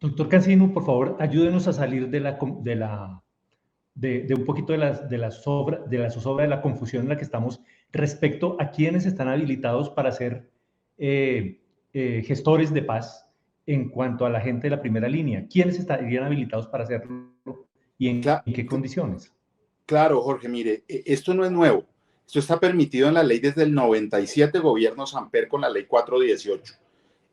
Doctor Cancino, por favor, ayúdenos a salir de un poquito de la zozobra, de la confusión en la que estamos respecto a quienes están habilitados para ser eh, gestores de paz en cuanto a la gente de la primera línea. ¿Quiénes estarían habilitados para hacerlo y Cla- en qué condiciones? claro, Jorge, mire, esto no es nuevo. Esto está permitido en la ley desde el 97, gobierno Samper con la ley 418.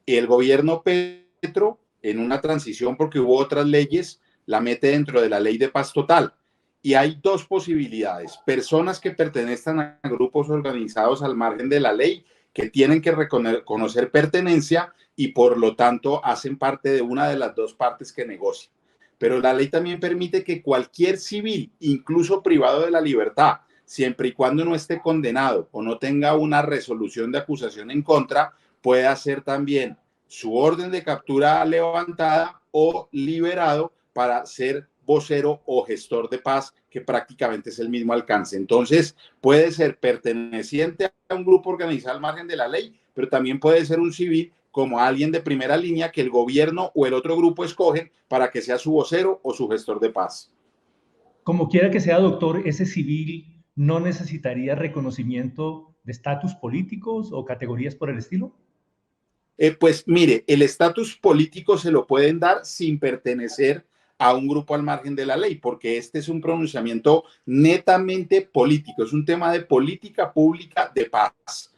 El gobierno Petro, en una transición porque hubo otras leyes, la mete dentro de la ley de paz total. Y hay dos posibilidades. Personas que pertenezcan a grupos organizados al margen de la ley, que tienen que reconocer pertenencia y por lo tanto hacen parte de una de las dos partes que negocian. Pero la ley también permite que cualquier civil, incluso privado de la libertad, siempre y cuando no esté condenado o no tenga una resolución de acusación en contra, puede hacer también su orden de captura levantada o liberado para ser vocero o gestor de paz, que prácticamente es el mismo alcance. Entonces, puede ser perteneciente a un grupo organizado al margen de la ley, pero también puede ser un civil como alguien de primera línea que el gobierno o el otro grupo escogen para que sea su vocero o su gestor de paz. Como quiera que sea, doctor, ese civil no necesitaría reconocimiento de estatus políticos o categorías por el estilo. Pues mire, el estatus político se lo pueden dar sin pertenecer a un grupo al margen de la ley, porque este es un pronunciamiento netamente político, es un tema de política pública de paz.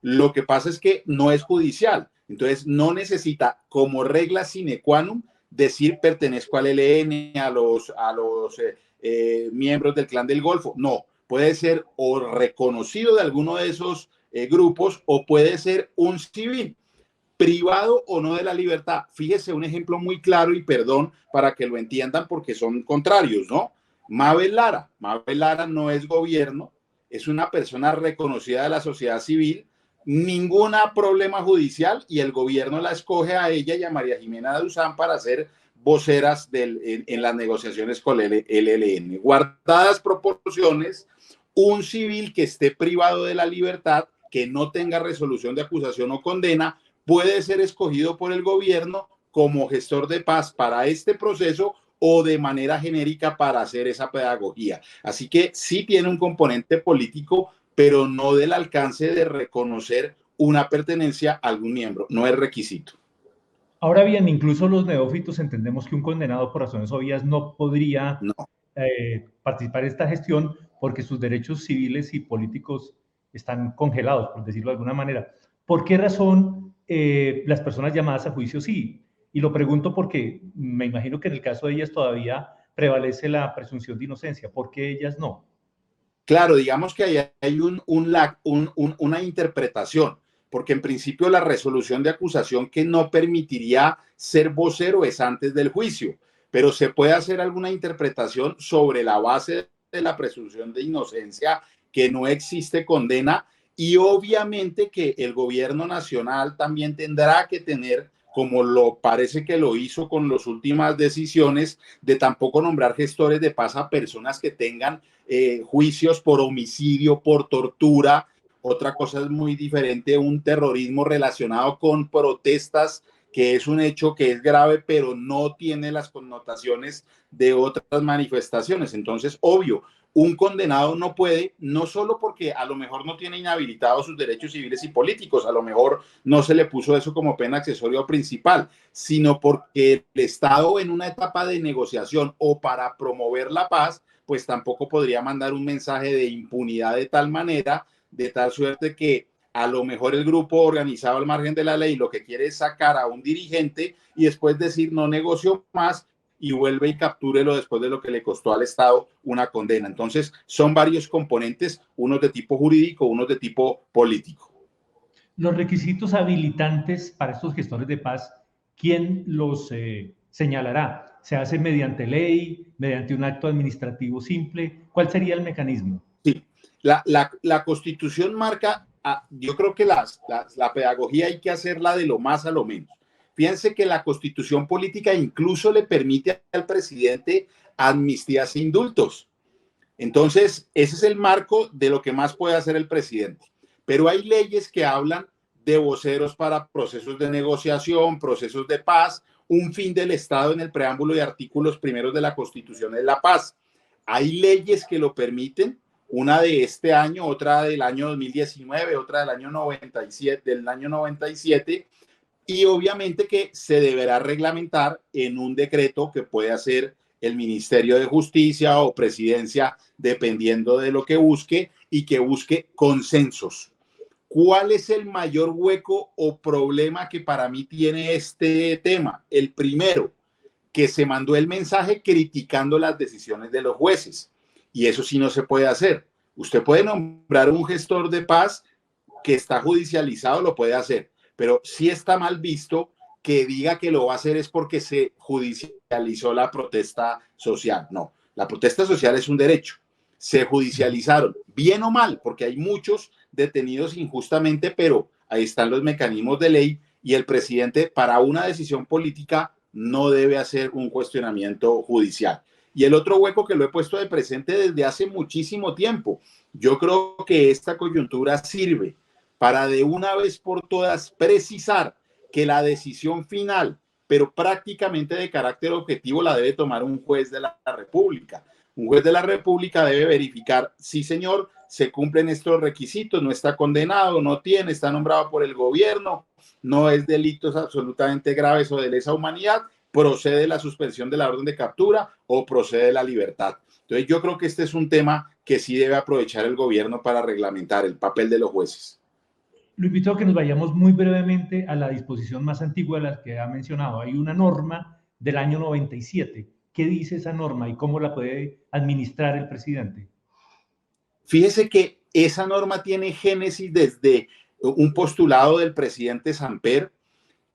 Lo que pasa es que no es judicial, entonces no necesita como regla sine qua non decir pertenezco al ELN, a los miembros del Clan del Golfo. No, puede ser o reconocido de alguno de esos grupos o puede ser un civil privado o no de la libertad. Fíjese un ejemplo muy claro y perdón para que lo entiendan porque son contrarios, ¿no? Mabel Lara no es gobierno, es una persona reconocida de la sociedad civil, ningún problema judicial y el gobierno la escoge a ella y a María Jimena Duzán para ser voceras en las negociaciones con el ELN. Guardadas proporciones, un civil que esté privado de la libertad, que no tenga resolución de acusación o condena, puede ser escogido por el gobierno como gestor de paz para este proceso o de manera genérica para hacer esa pedagogía. Así que sí tiene un componente político, pero no del alcance de reconocer una pertenencia a algún miembro, no es requisito. Ahora bien, incluso los neófitos entendemos que un condenado por razones obvias no podría No. participar en esta gestión porque sus derechos civiles y políticos están congelados, por decirlo de alguna manera. ¿Por qué razón las personas llamadas a juicio sí? Y lo pregunto porque me imagino que en el caso de ellas todavía prevalece la presunción de inocencia. ¿Por qué ellas no? Claro, digamos que hay una interpretación, porque en principio la resolución de acusación que no permitiría ser vocero es antes del juicio, pero se puede hacer alguna interpretación sobre la base de la presunción de inocencia, que no existe condena, y obviamente que el gobierno nacional también tendrá que tener, como lo parece que lo hizo con las últimas decisiones, de tampoco nombrar gestores de paz a personas que tengan juicios por homicidio, por tortura. Otra cosa es muy diferente, un terrorismo relacionado con protestas, que es un hecho que es grave, pero no tiene las connotaciones de otras manifestaciones. Entonces, obvio, un condenado no puede, no solo porque a lo mejor no tiene inhabilitados sus derechos civiles y políticos, a lo mejor no se le puso eso como pena accesoria o principal, sino porque el Estado en una etapa de negociación o para promover la paz, pues tampoco podría mandar un mensaje de impunidad de tal manera, de tal suerte que a lo mejor el grupo organizado al margen de la ley lo que quiere es sacar a un dirigente y después decir no negocio más y vuelve y captúrelo después de lo que le costó al Estado una condena. Entonces, son varios componentes, unos de tipo jurídico, unos de tipo político. Los requisitos habilitantes para estos gestores de paz, ¿quién los señalará? ¿Se hace mediante ley, mediante un acto administrativo simple? ¿Cuál sería el mecanismo? Sí, la Constitución marca, yo creo que la pedagogía hay que hacerla de lo más a lo menos. Fíjense que la Constitución política incluso le permite al presidente amnistías e indultos. Entonces, ese es el marco de lo que más puede hacer el presidente. Pero hay leyes que hablan de voceros para procesos de negociación, procesos de paz, un fin del Estado en el preámbulo y artículos primeros de la Constitución es la paz. Hay leyes que lo permiten, una de este año, otra del año 2019, otra del año 97, y obviamente que se deberá reglamentar en un decreto que puede hacer el Ministerio de Justicia o Presidencia, dependiendo de lo que busque, y que busque consensos. ¿Cuál es el mayor hueco o problema que para mí tiene este tema? El primero, que se mandó el mensaje criticando las decisiones de los jueces, y eso sí no se puede hacer. Usted puede nombrar un gestor de paz que está judicializado, lo puede hacer, pero sí está mal visto que diga que lo va a hacer es porque se judicializó la protesta social. No, la protesta social es un derecho. Se judicializaron, bien o mal, porque hay muchos detenidos injustamente, pero ahí están los mecanismos de ley y el presidente para una decisión política no debe hacer un cuestionamiento judicial. Y el otro hueco que lo he puesto de presente desde hace muchísimo tiempo, yo creo que esta coyuntura sirve para de una vez por todas precisar que la decisión final, pero prácticamente de carácter objetivo, la debe tomar un juez de la República. Un juez de la República debe verificar, sí señor, se cumplen estos requisitos, no está condenado, no tiene, está nombrado por el gobierno, no es delitos absolutamente graves o de lesa humanidad, procede la suspensión de la orden de captura o procede la libertad. Entonces yo creo que este es un tema que sí debe aprovechar el gobierno para reglamentar el papel de los jueces. Lo invito a que nos vayamos muy brevemente a la disposición más antigua de las que ha mencionado. Hay una norma del año 97. ¿Qué dice esa norma y cómo la puede administrar el presidente? Fíjese que esa norma tiene génesis desde un postulado del presidente Samper,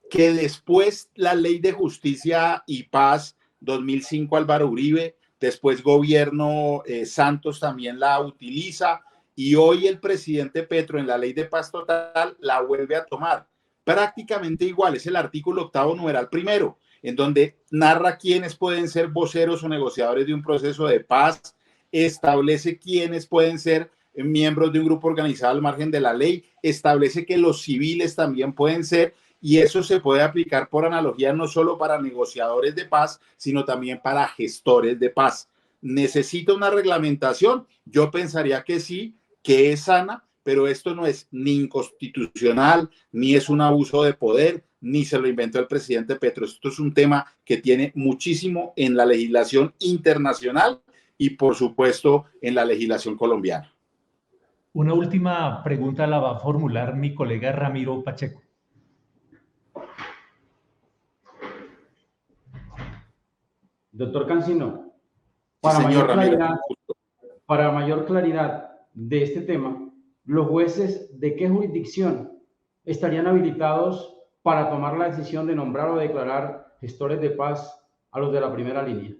que después la Ley de Justicia y Paz 2005 Álvaro Uribe, después gobierno Santos también la utiliza, y hoy el presidente Petro en la Ley de Paz Total la vuelve a tomar. Prácticamente igual, es el artículo 8º numeral primero, en donde narra quiénes pueden ser voceros o negociadores de un proceso de paz, establece quiénes pueden ser miembros de un grupo organizado al margen de la ley, establece que los civiles también pueden ser, y eso se puede aplicar por analogía no solo para negociadores de paz, sino también para gestores de paz. ¿Necesita una reglamentación? Yo pensaría que sí, que es sana, pero esto no es ni inconstitucional, ni es un abuso de poder, ni se lo inventó el presidente Petro. Esto es un tema que tiene muchísimo en la legislación internacional y, por supuesto, en la legislación colombiana. Una última pregunta la va a formular mi colega Ramiro Pacheco. Doctor Cancino, Sí, señor Ramiro. Para mayor claridad de este tema, ¿los jueces de qué jurisdicción estarían habilitados para tomar la decisión de nombrar o declarar gestores de paz a los de la primera línea?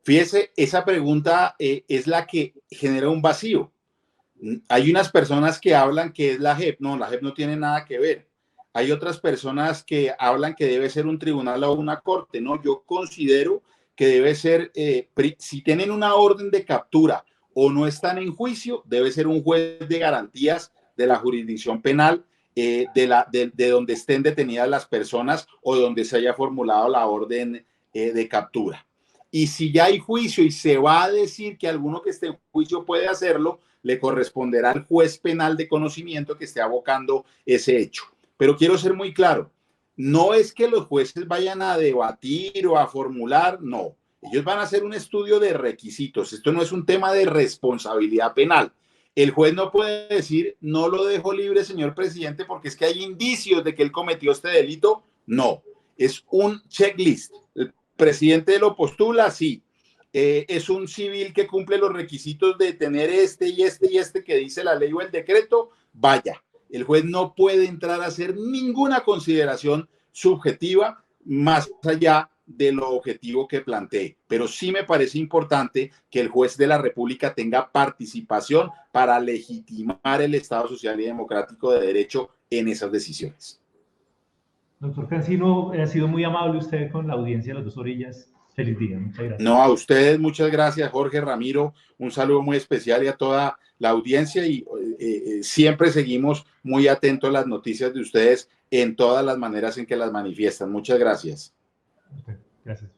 Fíjese, esa pregunta es la que genera un vacío. Hay unas personas que hablan que es la JEP. No, la JEP no tiene nada que ver. Hay otras personas que hablan que debe ser un tribunal o una corte. No, yo considero que debe ser, si tienen una orden de captura o no están en juicio, debe ser un juez de garantías de la jurisdicción penal de donde estén detenidas las personas o donde se haya formulado la orden de captura. Y si ya hay juicio y se va a decir que alguno que esté en juicio puede hacerlo, le corresponderá al juez penal de conocimiento que esté abocando ese hecho. Pero quiero ser muy claro, no es que los jueces vayan a debatir o a formular, no. Ellos van a hacer un estudio de requisitos. Esto no es un tema de responsabilidad penal. El juez no puede decir, no lo dejo libre, señor presidente, porque es que hay indicios de que él cometió este delito. No, es un checklist. El presidente lo postula, sí. Es un civil que cumple los requisitos de tener este y este y este que dice la ley o el decreto, vaya. El juez no puede entrar a hacer ninguna consideración subjetiva más allá de lo objetivo que planteé. Pero sí me parece importante que el juez de la República tenga participación para legitimar el Estado social y democrático de derecho en esas decisiones. Doctor Cancino, ha sido muy amable usted con la audiencia de las dos orillas. Feliz día, muchas gracias. No, a ustedes muchas gracias, Jorge, Ramiro, un saludo muy especial y a toda la audiencia y siempre seguimos muy atentos a las noticias de ustedes en todas las maneras en que las manifiestan. Muchas gracias. Gracias.